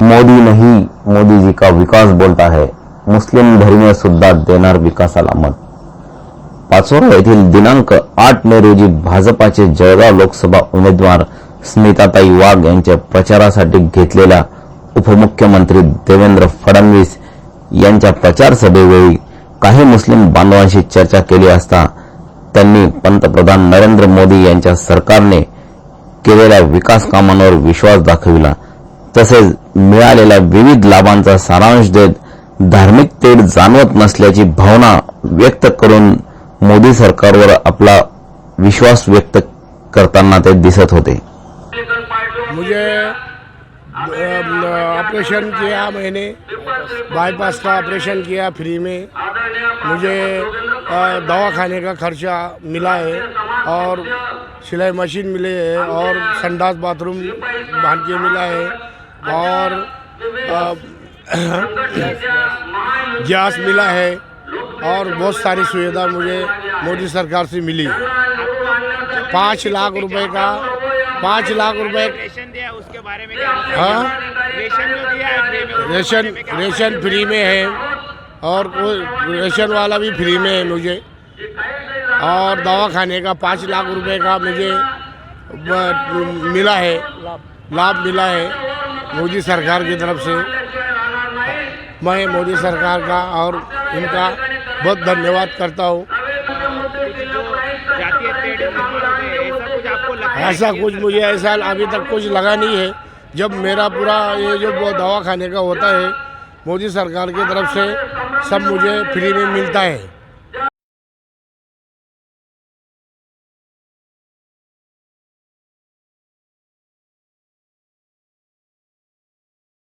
मोदी नहीं, मोदी जी का विकास बोलता है. मुस्लिम धर्मीय सुद्धा देणार विकासाला मत. पाचोरा येथील दिनांक 8 मे रोजी भाजपाचे जळगाव लोकसभा उमेदवार स्मिताताई वाघ यांच्या प्रचारासाठी घेतलेल्या उपमुख्यमंत्री देवेंद्र फडणवीस यांच्या प्रचार सभेवेळी काही मुस्लिम बांधवांशी चर्चा केली असता त्यांनी पंतप्रधान नरेंद्र मोदी यांच्या सरकारने केलेल्या विकास कामांवर विश्वास दाखविला. तसेच मिळालेल्या विविध लाभांचा सारांश देत धार्मिक तेढ जाणवत नसल्याची भावना व्यक्त करून मोदी सरकारवर आपला विश्वास व्यक्त करताना ते दिसत होते. मुझे ऑपरेशन किया, मैंने बाईपास का ऑपरेशन किया फ्री में. मुझे दवाखाने का खर्चा मिला है और सिलाई मशीन मिले है और संडास बाथरूम बांध के मिला है और गैस मिला है और बहुत सारी सुविधा मुझे मोदी सरकार से मिली. 5 लाख रुपए का 5 लाख रुपए रेशन दिया उसके बारे में क्या? हाँ, रेशन जो दिया है फ्री में, रेशन फ्री में है और कोई रेशन वाला भी फ्री में है मुझे. और दवाखाने का 5 लाख रुपए का मुझे मिला है, लाभ मिला है मोदी सरकार की तरफ से. मैं मोदी सरकार का और इनका बहुत धन्यवाद करता हूँ. जातीय तेढ़ निर्माण होते हैं, ऐसा कुछ आपको लगता है? ऐसा कुछ मुझे ऐसा अभी तक कुछ लगा नहीं है. जब मेरा पूरा ये जो दवाखाने का होता है मोदी सरकार की तरफ से सब मुझे फ्री में मिलता है.